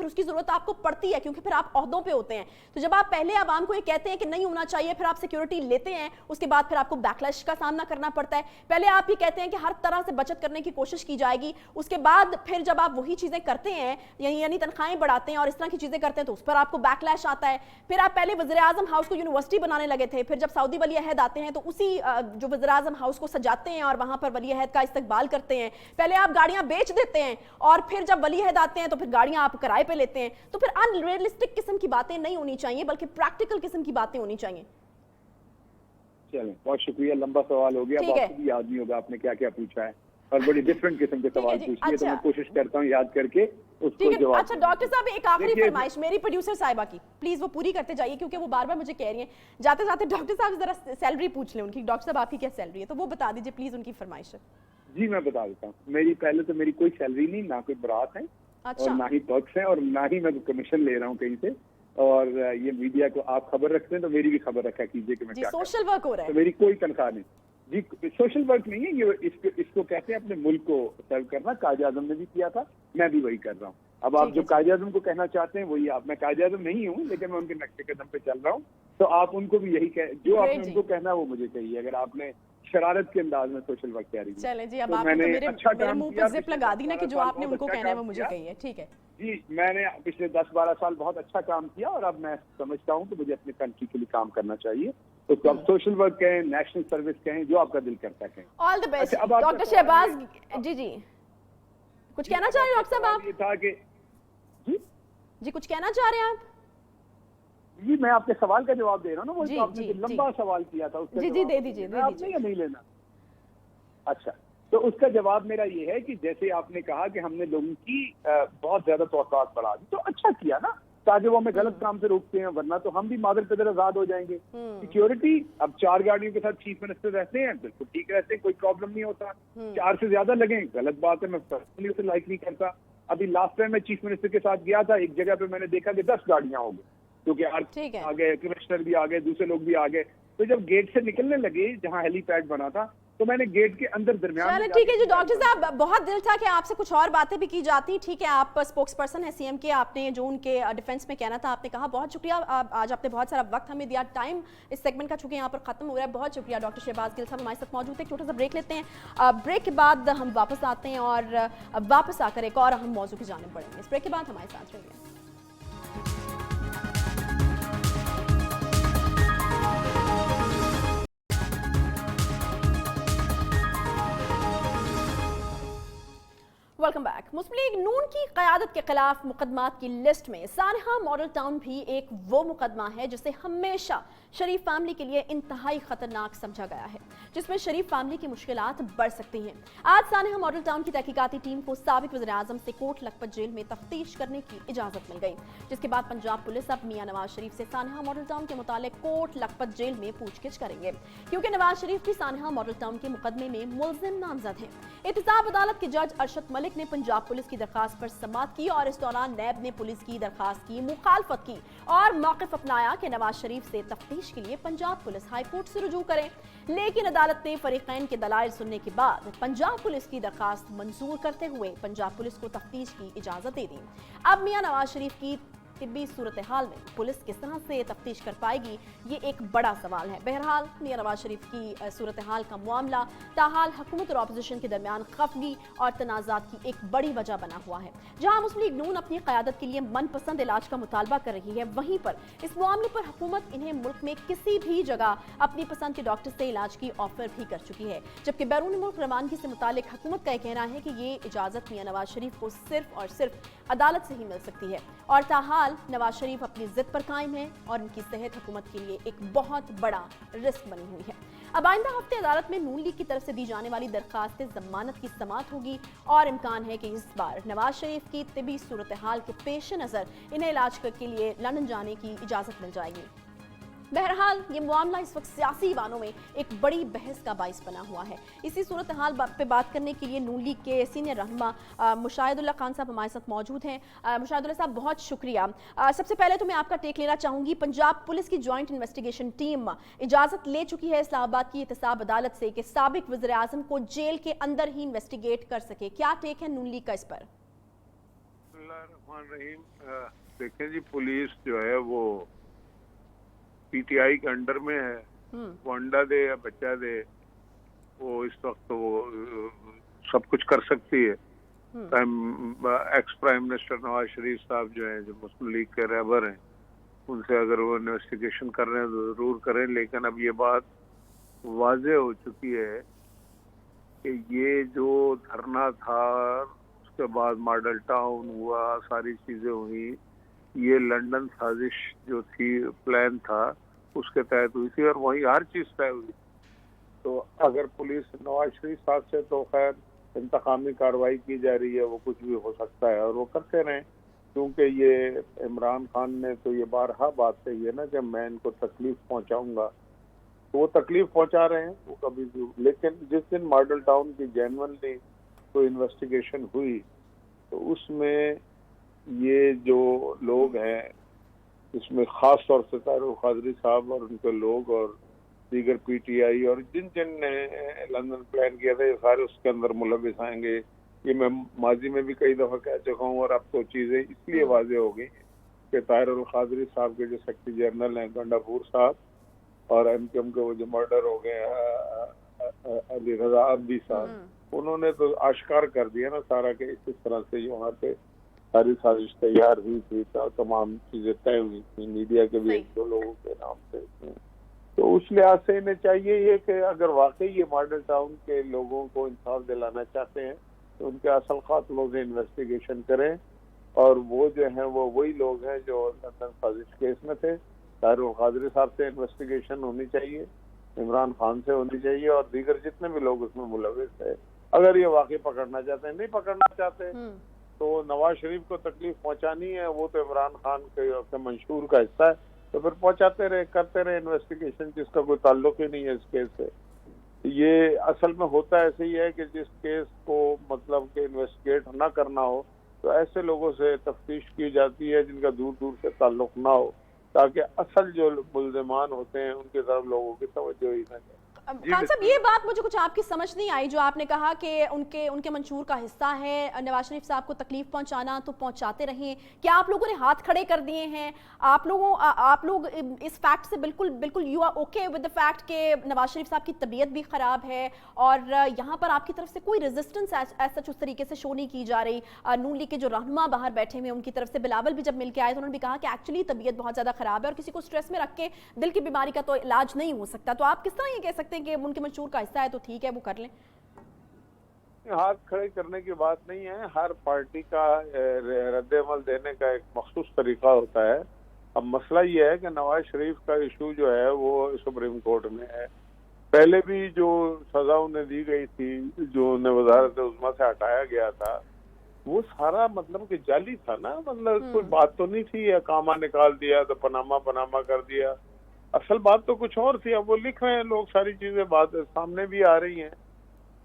उसकी जरूरत आपको पड़ती है क्योंकि फिर आप ओहदों पे होते हैं। तो जब आप पहले आवाम को ये कहते हैं कि नहीं होना चाहिए, फिर आप सिक्योरिटी लेते हैं, उसके बाद फिर आपको बैकलैश का सामना करना पड़ता है। पहले आप ये कहते हैं कि हर तरह से बचत करने की कोशिश की जाएगी, उसके बाद फिर जब आप वही चीजें करते हैं यानी तनख्वाहें बढ़ाते हैं और इस तरह की चीजें करते हैं तो उस पर आपको बैकलैश आता है। फिर आप पहले वज़ीर-ए-आज़म हाउस को यूनिवर्सिटी बनाने लगे थे, फिर जब सऊदी वली अहद आते हैं तो उसी जो वज़ीर-ए-आज़म हाउस को सजाते हैं और वहां पर वली अहद का इस्तकबाल करते हैं। पहले आप गाड़ियां बेच देते हैं और फिर जब वली अहद आते हैं तो फिर गाड़ियां आप किराए पे लेते हैं। तो फिर अनरियलिस्टिक किस्म की बातें नहीं होनी चाहिए, बल्कि प्रैक्टिकल किस्म की बातें होनी चाहिए। चलें, बहुत शुक्रिया, लंबा सवाल हो गया, आपको भी याद नहीं होगा आपने क्या क्या पूछा है, और बड़ी डिफरेंट किस्म के सवाल पूछती है, तो मैं कोशिश करता हूँ याद करके उसको जवाब। अच्छा डॉक्टर साहब, एक आखिरी फरमाइश मेरी प्रोड्यूसर साहिबा की, प्लीज वो पूरी करते जाइए क्योंकि वो बार बार मुझे कह रही हैं जाते जाते डॉक्टर साहब जरा सैलरी पूछ लें उनकी। डॉक्टर साहब आपकी क्या सैलरी है, तो वो बता दीजिए प्लीज, उनकी फरमाइश है। जी मैं बता देता हूँ, मेरी पहले तो मेरी कोई सैलरी नहीं, ना कोई बरात है, और ना ही पर्क्स हैं, और ना ही मैं कमीशन ले रहा हूँ कहीं से। और ये मीडिया को आप खबर रखते हैं तो मेरी भी खबर रखा कीजिए कि मैं क्या सोशल वर्क हो रहा है। तो मेरी कोई तनख्वाह नहीं जी, सोशल वर्क नहीं है ये, इसको कहते हैं अपने मुल्क को सर्व करना। कायदे आज़म ने भी किया था, मैं भी वही कर रहा हूँ। अब आप जो कायदे आज़म को कहना चाहते हैं वही आप, मैं कायदे आज़म नहीं हूँ लेकिन मैं उनके नक्शे कदम पे चल रहा हूँ, तो आप उनको भी यही जो आपने उनको कहना है वो मुझे कहिए। अगर आपने शरारत के अंदाज में सोशल वर्क तैयारी की। चले जी, अब तो आपने तो मैंने मेरे अच्छा मेरे काम मुंह किया, पे जिप पिछले लगा दी ना 10-12 कि जो साल आपने बहुत उनको अच्छा कहना है काम वो मुझे किया। कहिए। ठीक है जी, मैंने पिछले 10-12 साल बहुत अच्छा काम किया और अब मैं समझता हूँ कि मुझे अपनी कंट्री के लिए काम करना चाहिए। तो आप सोशल वर्क कहें, नेशनल सर्विस कहें, जो आपका दिल करता है कहें। All the best. अच्छा, अब आपका डॉक्टर सवाल शहबाज जी, कुछ कहना चाह रहे हो डॉक्टर साहब आप? ये था कि जी कुछ कहना चाह रहे हैं आप? जी, मैं आपके सवाल का जवाब दे रहा हूँ ना, वो जी, जो आपने जी, जो लंबा सवाल किया था उसका जी, जवाब दे दीजिए, दे आपने दीजिए। या नहीं लेना? अच्छा, तो उसका जवाब मेरा ये है कि जैसे आपने कहा कि हमने लोगों की बहुत ज्यादा तवक्कुआत बढ़ा दी, तो अच्छा किया ना, ताकि वो हमें गलत काम से रोकते हैं, वरना तो हम भी मादर पिदर आजाद हो जाएंगे। सिक्योरिटी, अब 4 गाड़ियों के साथ चीफ मिनिस्टर रहते हैं, बिल्कुल ठीक रहते हैं, कोई प्रॉब्लम नहीं होता। 4 से ज्यादा लगे, गलत बात है, मैं पर्सनली उसे लाइक नहीं करता। अभी लास्ट टाइम मैं चीफ मिनिस्टर के साथ गया था, एक जगह पे मैंने देखा कि 10 गाड़ियां हो गई, क्योंकि आ गए, कमिश्नर भी आ गए, दूसरे लोग भी आ गए। तो जब गेट से निकलने लगे, जहाँ हेलीपैड बना था, तो मैंने गेट के अंदर दरमियान। चलो ठीक है जी डॉक्टर साहब, बहुत दिल था कि आपसे कुछ और बातें भी की जाती। ठीक है, आप स्पोक्स पर्सन है सीएम के, आपने जो उनके डिफेंस में कहना था आपने कहा। बहुत शुक्रिया, आज आपने बहुत सारा वक्त हमें दिया। टाइम इस सेगमेंट का चूंकि यहाँ पर खत्म हो रहा है। बहुत शुक्रिया डॉक्टर शहबाज गिल साहब हमारे साथ मौजूद थे। एक छोटा सा ब्रेक लेते हैं, ब्रेक के बाद हम वापस आते हैं और वापस आकर एक और अहम मौजू की जानिब बढ़ेंगे। इस ब्रेक के बाद हमारे साथ रहिए। Welcome back. मुस्लिम लीग नून की क़यादत के खिलाफ मुकदमात की लिस्ट में सानहा मॉडल टाउन भी एक वो मुकदमा है जिसे हमेशा शरीफ फैमिली के लिए इंतहाई खतरनाक समझा गया है, जिसमें शरीफ फैमिली की मुश्किलात बढ़ सकती हैं। आज सानहा मॉडल टाउन की तहकीकाती टीम को साबिक वज़ीर आज़म से कोट लखपत जेल में तफ्तीश करने की इजाज़त मिल गई, जिसके बाद पंजाब पुलिस अब मियां नवाज शरीफ से सानहा मॉडल टाउन के मुतालिक कोट लखपत जेल में पूछगिछ करेंगे, क्योंकि नवाज शरीफ भी सानहा मॉडल टाउन के मुकदमे में मुलजिम नामजद हैं। एहतसाब अदालत के जज अरशद मलिक ने पंजाब पुलिस की दरखास्त पर समाअत की और इस दौरान नैब ने पुलिस की दरखास्त की मुखालफत की और मौक़िफ़ अपनाया कि नवाज शरीफ से तफ्तीश के लिए पंजाब पुलिस हाई कोर्ट से रुजू करे। लेकिन अदालत ने फरीकैन के दलाइल सुनने के बाद पंजाब पुलिस की दरखास्त मंजूर करते हुए पंजाब पुलिस को तफ्तीश की इजाजत दे दी। अब मियां नवाज शरीफ की तिब्बी सूरत हाल में पुलिस किस तरह से तफ्तीश कर पाएगी, ये एक बड़ा सवाल है। बहरहाल मियां नवाज शरीफ की सूरत हाल का मामला ताहाल हुकूमत और अपोजिशन के दरमियान खफगी और तनाज़ात की एक बड़ी वजह बना हुआ है। जहां मुस्लिम लीग नून अपनी क़यादत के लिए मनपसंद इलाज का मुतालबा कर रही है, वहीं पर इस मामले पर हुकूमत इन्हें मुल्क में किसी भी जगह अपनी पसंद के डॉक्टर से इलाज की ऑफर भी कर चुकी है। जबकि बैरून मुल्क रवानगी से मुतालिक हुकूमत का कहना है कि ये इजाज़त मियां नवाज शरीफ को सिर्फ और सिर्फ अदालत से ही मिल सकती है और ताहाल नवाज शरीफ अपनी जिद पर कायम है और उनकी सेहत हुकूमत के लिए एक बहुत बड़ा रिस्क बनी हुई है। अब आइंदा हफ्ते अदालत में नून लीग की तरफ से दी जाने वाली दरखास्त जमानत की समाअत होगी और इम्कान है कि इस बार नवाज शरीफ की तिबी सूरत हाल के पेश नज़र इन्हें इलाज के लिए लंदन जाने की इजाज़त मिल जाएगी। बहरहाल ये मामला इस वक्त सियासी बानों में एक बड़ी बहस का बाइस बना हुआ है। इसी सूरत हाल पे बात करने के लिए नून लीग के सीनियर रहनुमा मुशाहिदुल्लाह खान साहब हमारे साथ मौजूद हैं। मुशाहिदुल्लाह साहब बहुत शुक्रिया। सबसे पहले तो मैं आपका टेक लेना चाहूँगी, पंजाब पुलिस की जॉइंट इन्वेस्टिगेशन टीम इजाज़त ले चुकी है इस्लामाबाद की एहतसाब अदालत से कि साबिक वज़ीर आज़म को जेल के अंदर ही इन्वेस्टिगेट कर सके। क्या टेक है नून लीग का इस पर? देखें जी, पुलिस जो है वो पीटीआई के अंडर में है, वो अंडा दे या बच्चा दे, वो इस वक्त तो वो सब कुछ कर सकती है। Ex prime minister Nawaz Sharif साहब जो हैं, जो मुस्लिम लीग के रहबर हैं, उनसे अगर वो इन्वेस्टिगेशन कर रहे हैं तो जरूर करें। लेकिन अब ये बात वाज़ेह हो चुकी है कि ये जो धरना था, उसके बाद मॉडल टाउन हुआ, सारी चीजें हुई, ये लंदन साजिश जो थी, प्लान था, उसके तहत हुई थी और वही हर चीज तय हुई। तो अगर पुलिस नवाज शरीफ साहब से तो खैर इंतकामी कार्रवाई की जा रही है, वो कुछ भी हो सकता है और वो करते रहें, क्योंकि ये इमरान खान ने तो ये बारहा बात कही है ना कि मैं इनको तकलीफ पहुंचाऊंगा, तो वो तकलीफ पहुंचा रहे हैं वो कभी भी। लेकिन जिस दिन मॉडल टाउन की जेन्युइनली कोई इन्वेस्टिगेशन हुई तो उसमें ये जो लोग हैं, इसमें खास तौर से तारुल कादरी साहब और उनके लोग और दीगर पीटीआई और जिन जिन ने लंदन प्लान किया था, ये सारे उसके अंदर मुलविस आएंगे। ये मैं माजी में भी कई दफा कह चुका हूँ और अब तो चीजें इसलिए वाज़ेह हो गई कि तारुल कादरी साहब के जो सेक्रेटरी जनरल हैं गंडापुर साहब और एमकेएम के वो जो मर्डर हो गए अली रजा अब्दी साहब, उन्होंने तो आश्कार कर दिया ना सारा कि इस तरह से वहाँ पे सारी साजिश तैयार हुई थी, तमाम चीजें तय हुई थी मीडिया के भी एक दो लोगों के नाम से। तो उस लिहाज से इन्हें चाहिए ये कि अगर वाकई ये मॉडल टाउन के लोगों को इंसाफ दिलाना चाहते हैं तो उनके असल खातलों से इन्वेस्टिगेशन करें, और वो जो हैं वो वही लोग हैं जो लंदन साजिश केस में थे। तारुल कादरी साहब से इन्वेस्टिगेशन होनी चाहिए, इमरान खान से होनी चाहिए, और दीगर जितने भी लोग उसमें मुलविस है। अगर ये वाकई पकड़ना चाहते हैं, नहीं पकड़ना चाहते तो नवाज शरीफ को तकलीफ पहुंचानी है, वो तो इमरान खान के मंशूर का हिस्सा है, तो फिर पहुंचाते रहे, करते रहे इन्वेस्टिगेशन, जिसका कोई ताल्लुक ही नहीं है इस केस से। ये असल में होता ऐसे ही है कि जिस केस को मतलब कि इन्वेस्टिगेट ना करना हो तो ऐसे लोगों से तफ्तीश की जाती है जिनका दूर दूर से ताल्लुक ना हो, ताकि असल जो मुल्ज़िमान होते हैं उनकी तरफ लोगों की तवज्जो ही न जाए। खान साहब, ये बात मुझे कुछ आपकी समझ नहीं आई जो आपने कहा कि उनके मंशूर का हिस्सा है नवाज शरीफ साहब को तकलीफ पहुंचाना, तो पहुंचाते रहें। क्या आप लोगों ने हाथ खड़े कर दिए हैं? आप लोग इस फैक्ट से बिल्कुल you are okay with the fact कि नवाज शरीफ साहब की तबीयत भी खराब है और यहाँ पर आपकी तरफ से कोई रेजिस्टेंस सच उस तरीके से शो नहीं की जा रही? नून लीग के जो रहनुमा बाहर बैठे हुए उनकी तरफ से बिलावल भी जब मिल के आए तो उन्होंने भी कहा कि एक्चुअली तबीयत बहुत ज्यादा खराब है और किसी को स्ट्रेस में रख के दिल की बीमारी का तो इलाज नहीं हो सकता। तो आप किस तरह ये कह सकते हैं कि उनके मंशूर का हिस्सा है तो ठीक है वो कर लें? हाथ खड़े करने की बात नहीं है, हर पार्टी का रद्द-ए-अमल देने का एक मखसूस तरीका होता है। अब मसला ये है कि नवाज शरीफ का इशू जो है वो सुप्रीम कोर्ट में है। पहले भी जो सजा उन्हें दी गई थी, जो उन्हें वजारत उज़्मा से हटाया गया था, वो सारा मतलब कि जाली था ना, मतलब कोई बात तो नहीं थी, कामा निकाल दिया तो पनामा कर दिया, असल बात तो कुछ और थी। अब वो लिख रहे हैं लोग, सारी चीजें बात सामने भी आ रही हैं,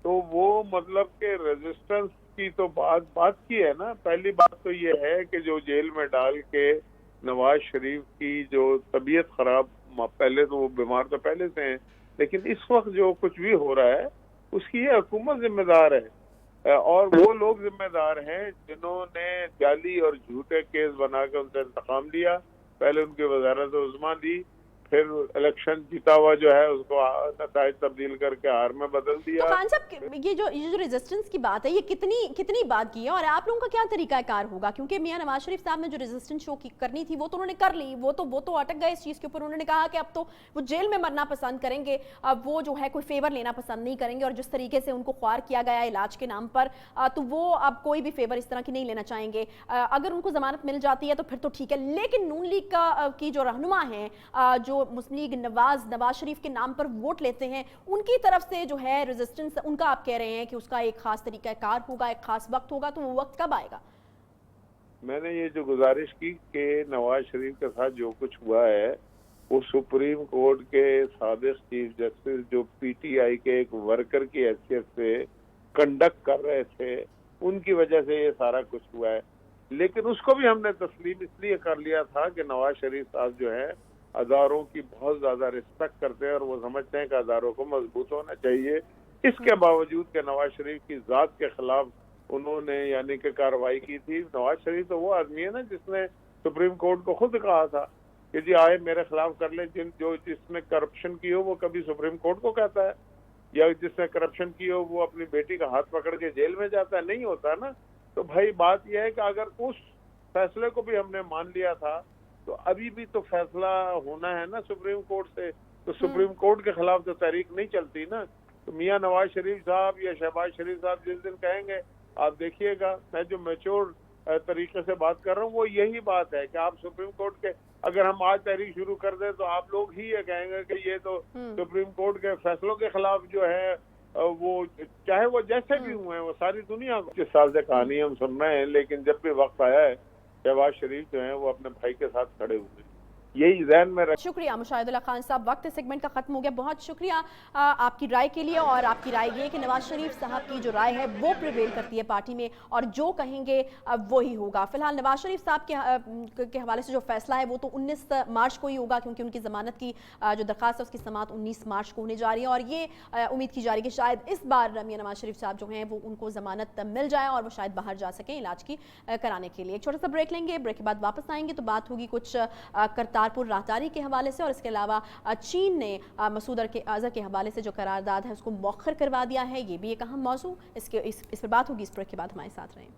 तो वो मतलब के रेजिस्टेंस की तो बात की है ना। पहली बात तो ये है कि जो जेल में डाल के नवाज शरीफ की जो तबीयत खराब, पहले तो वो बीमार तो पहले से हैं, लेकिन इस वक्त जो कुछ भी हो रहा है उसकी ये हुकूमत जिम्मेदार है, और वो लोग जिम्मेदार हैं जिन्होंने जाली और झूठे केस बना के उनसे इंतकाम लिया। पहले उनकी वजारत उज़्मा दी, फिर इलेक्शन जीता हुआ जो है उसको नताइज तब्दील करके हार में बदल दिया। तो खान साहब, ये जो रेजिस्टेंस की बात है ये कितनी बात की है और आप लोगों का क्या तरीका कार होगा? क्योंकि मियां नवाज शरीफ साहब ने जो रेजिस्टेंस शो करनी थी वो तो उन्होंने कर ली, वो तो अटक गए इस चीज के ऊपर। उन्होंने कहा कि अब तो वो जेल में मरना पसंद करेंगे, अब वो जो है कोई फेवर लेना पसंद नहीं करेंगे, और जिस तरीके से उनको ख्वार किया गया इलाज के नाम पर, तो वो अब कोई भी फेवर इस तरह की नहीं लेना चाहेंगे। अगर उनको जमानत मिल जाती है तो फिर तो ठीक है, लेकिन नून लीग की जो रहनुमा है, जो मुस्लिम लीग नवाज शरीफ के नाम पर वोट लेते हैं, उनकी तरफ से जो है रेजिस्टेंस, उनका आप कह रहे हैं कि उसका एक खास तरीका कार होगा, एक खास वक्त होगा, तो वो वक्त कब आएगा? मैंने ये जो गुजारिश की कि नवाज शरीफ के साथ जो कुछ हुआ है वो सुप्रीम कोर्ट के साबिक चीफ जस्टिस जो पीटीआई के एक वर्कर की हैसियत से कंडक्ट कर रहे थे, उनकी वजह से ये सारा कुछ हुआ है। लेकिन उसको भी हमने तस्लीम इसलिए कर लिया था कि नवाज शरीफ साहब जो है अदारों की बहुत ज्यादा रिस्पेक्ट करते हैं और वो समझते हैं कि अदारों को मजबूत होना चाहिए। इसके बावजूद के नवाज शरीफ की जात के खिलाफ उन्होंने यानी कि कार्रवाई की थी। नवाज शरीफ तो वो आदमी है ना जिसने सुप्रीम कोर्ट को खुद कहा था कि जी आए मेरे खिलाफ कर ले, जिसने करप्शन की हो वो कभी सुप्रीम कोर्ट को कहता है, या जिसने करप्शन की हो वो अपनी बेटी का हाथ पकड़ के जेल में जाता है? नहीं होता ना। तो भाई बात यह है कि अगर उस फैसले को भी हमने मान लिया था तो अभी भी तो फैसला होना है ना सुप्रीम कोर्ट से, तो सुप्रीम कोर्ट के खिलाफ तो तहरीक नहीं चलती ना। तो मियां नवाज शरीफ साहब या शहबाज शरीफ साहब जिस दिन कहेंगे, आप देखिएगा, मैं जो मैच्योर तरीके से बात कर रहा हूँ वो यही बात है कि आप सुप्रीम कोर्ट के, अगर हम आज तहरीक शुरू कर दें तो आप लोग ही ये कहेंगे कि ये तो सुप्रीम कोर्ट के फैसलों के खिलाफ जो है वो चाहे वो जैसे भी हुए वो सारी दुनिया को 25 साल से कहानी हम सुन रहे हैं, लेकिन जब भी वक्त आया है शहबाज शरीफ जो है वो अपने भाई के साथ खड़े हुए, यही ज़हन में रख। शुक्रिया मुशाहिदुल्लाह खान साहब, वक्त सेगमेंट का खत्म हो गया। बहुत शुक्रिया आपकी राय के लिए, और आपकी राय ये कि नवाज शरीफ साहब की जो राय है वो प्रिवेल करती है पार्टी में और जो कहेंगे वो ही होगा। फिलहाल नवाज शरीफ साहब के हवाले से जो फैसला है वो तो 19 मार्च को ही होगा, क्योंकि उनकी जमानत की जो दरख्वास्त है उसकी समाअत 19 मार्च को होने जा रही है, और ये उम्मीद की जा रही है कि शायद इस बार मियां नवाज शरीफ साहब जो हैं वो उनको जमानत मिल जाए और वो शायद बाहर जा सकें इलाज की कराने के लिए। एक छोटा सा ब्रेक लेंगे, ब्रेक के बाद वापस आएंगे तो बात होगी कुछ करतार करतारपुर राहदारी के हवाले से, और इसके अलावा चीन ने मसूद अजहर के हवाले से जो करारदाद है उसको मौखर करवा दिया है, ये भी एक अहम मौजू। इस पर बात होगी। इस ब्रेक के बाद हमारे साथ रहें।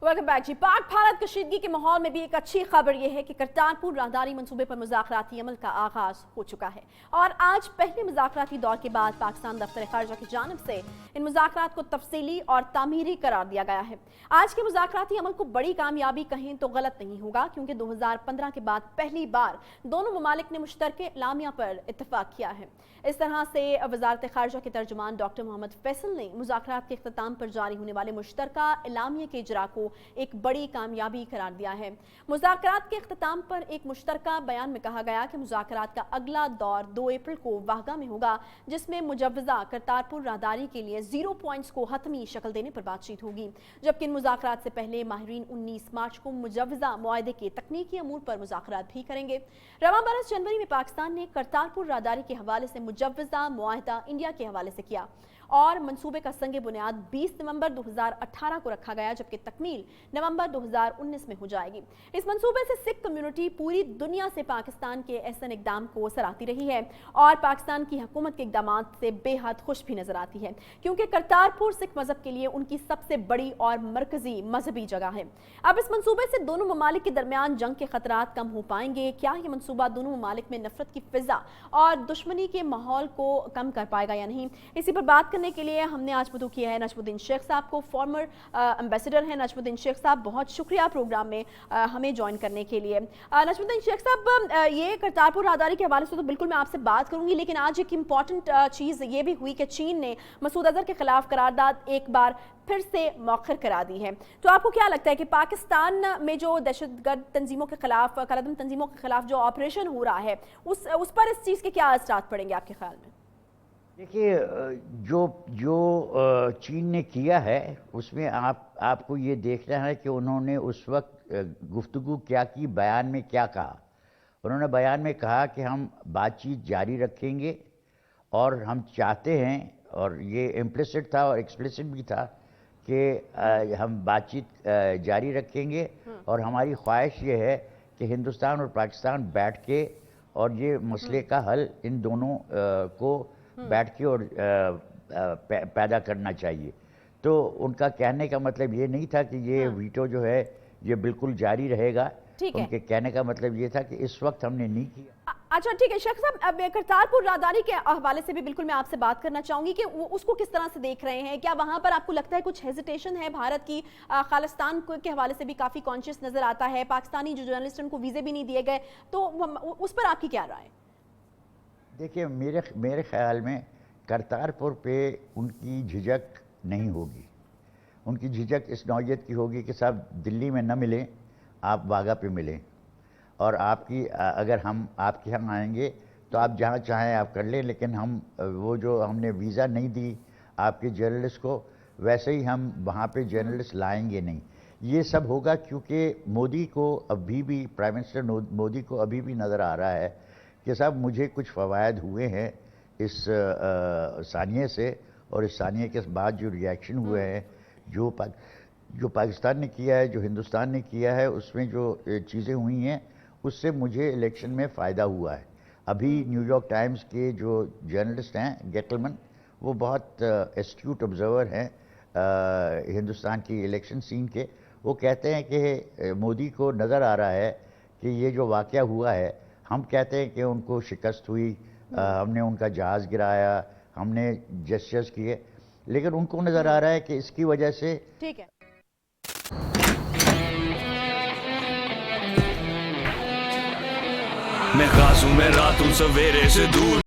वेलकम बैक जी। पाक भारत कशीदगी के माहौल में भी एक अच्छी खबर यह है कि करतारपुर राहदारी मंसूबे पर मुज़ाकराती अमल का आगाज हो चुका है और आज पहले मुज़ाकराती दौर के बाद पाकिस्तान दफ्तर खारजा की जानिब से इन मुज़ाकरात को तफसीली और तामीरी करार दिया गया है। आज के मुज़ाकराती अमल को बड़ी कामयाबी कहें तो गलत नहीं होगा, क्योंकि 2015 के बाद पहली बार दोनों ममालिक ने मुश्तरके एलामिया पर इत्तफाक किया है। इस तरह से वज़ारत खारजा के तर्जुमान डॉक्टर मोहम्मद फैसल ने मुज़ाकरात के इख्तिताम पर जारी होने वाले मुश्तरका एलामिया के इजरा को एक बड़ी कामयाबी करार दिया है। मुज़ाकरात के इख्तिताम पर एक मुश्तरका बयान में कहा गया कि मुज़ाकरात का अगला दौर 2 अप्रैल को वाहगा में होगा, जिसमें मुजव्वज़ा करतारपुर राहदारी के लिए 0 पॉइंट्स को हतमी शक्ल देने पर बातचीत होगी, जबकि इन मुज़ाकरात से पहले माहिरीन 19 मार्च को मुजव्वज़ा मुआहदे के तकनीकी अमूर पर मुज़ाकरात भी करेंगे। रवां बरस जनवरी में पाकिस्तान ने करतारपुर राहदारी के हवाले से मुजव्वज़ा मुआहदा इंडिया के हवाले से किया और मंसूबे का संग बुनियाद 20 नवंबर 2018 को रखा गया, जबकि तकमील नवंबर 2019 में हो जाएगी। इस मंसूबे से सिख कम्युनिटी पूरी दुनिया से पाकिस्तान के ऐसे इकदाम को सराहती रही है और पाकिस्तान की हुकूमत के इकदाम से बेहद खुश भी नजर आती है, क्योंकि करतारपुर सिख मजहब के लिए उनकी सबसे बड़ी और मरकजी मजहबी जगह है। अब इस मंसूबे से दोनों ममालिक के दरमियान जंग के खतरात कम हो पाएंगे। क्या ये मंसूबा दोनों ममालिक में नफरत की फिजा और दुश्मनी के माहौल को कम कर पाएगा या नहीं, इसी पर बात करने के लिए हमने आज मदऊ किया है नजमुद्दीन शेख साहब को। फॉर्मर एम्बेसडर हैं नजमुद्दीन शेख साहब, बहुत शुक्रिया प्रोग्राम में हमें ज्वाइन करने के लिए। नजमुद्दीन शेख साहब, ये करतारपुर राहदारी के हवाले से तो बिल्कुल मैं आपसे बात करूंगी, लेकिन आज एक इम्पॉर्टेंट चीज़ ये भी हुई कि चीन ने मसूद अजहर के खिलाफ करारदाद एक बार फिर से मौखर करा दी है। तो आपको क्या लगता है कि पाकिस्तान में जो दहशतगर्द तंजीमों के खिलाफ, कालादम तंजीमों के खिलाफ जो ऑपरेशन हो रहा है, उस पर इस चीज़ के क्या असरात पड़ेंगे आपके ख्याल में? देखिए, जो चीन ने किया है उसमें आपको ये देखना है कि उन्होंने उस वक्त गुफ्तगू क्या की, बयान में क्या कहा। उन्होंने बयान में कहा कि हम बातचीत जारी रखेंगे और हम चाहते हैं, और ये इम्प्लिसिट था और एक्सप्लिसिट भी था, कि हम बातचीत जारी रखेंगे और हमारी ख्वाहिश ये है कि हिंदुस्तान और पाकिस्तान बैठ के और ये मसले का हल इन दोनों को बैठ के और पैदा करना चाहिए। तो उनका कहने का मतलब ये नहीं था कि ये वीटो जो है ये बिल्कुल जारी रहेगा। उनके कहने का मतलब ये था कि इस वक्त हमने नहीं किया। अच्छा, ठीक है शेख साहब, अब करतारपुर राहदारी के हवाले से भी बिल्कुल मैं आपसे बात करना चाहूंगी कि उसको किस तरह से देख रहे हैं। क्या वहां पर आपको लगता है कुछ हेजिटेशन है? भारत की खालिस्तान के हवाले से भी काफ़ी कॉन्शियस नज़र आता है। पाकिस्तानी जो जर्नलिस्ट उनको वीज़े भी नहीं दिए गए, तो उस पर आपकी क्या राय है? देखिए, मेरे ख्याल में करतारपुर पे उनकी झिझक नहीं होगी। उनकी झिझक इस नौयत की होगी कि साहब दिल्ली में न मिलें, आप वाघा पे मिलें, और अगर हम आपके यहाँ आएंगे तो आप जहाँ चाहें आप कर लें, लेकिन हम वो जो हमने वीज़ा नहीं दी आपके जर्नलिस्ट को, वैसे ही हम वहाँ पे जर्नलिस्ट लाएंगे नहीं। ये सब होगा क्योंकि मोदी को अभी भी, प्राइम मिनिस्टर मोदी को अभी भी नज़र आ रहा है कि साहब मुझे कुछ फ़वायद हुए हैं इस सानिया से, और इस सानिया के बाद जो रिएक्शन हुए हैं, जो पाकिस्तान ने किया है, जो हिंदुस्तान ने किया है, उसमें जो चीज़ें हुई हैं उससे मुझे इलेक्शन में फ़ायदा हुआ है। अभी न्यूयॉर्क टाइम्स के जो जर्नलिस्ट हैं गेटलमैन, वो बहुत एस्ट्यूट ऑब्जर्वर हैं हिंदुस्तान की इलेक्शन सीन के। वो कहते हैं कि मोदी को नज़र आ रहा है कि ये जो वाक़या हुआ है, हम कहते हैं कि उनको शिकस्त हुई, हमने उनका जहाज़ गिराया, हमने जेस्चर्स किए, लेकिन उनको नज़र आ रहा है कि इसकी वजह से ठीक है। मैं खास हूँ, मैं रात हूँ सवेरे से दूर।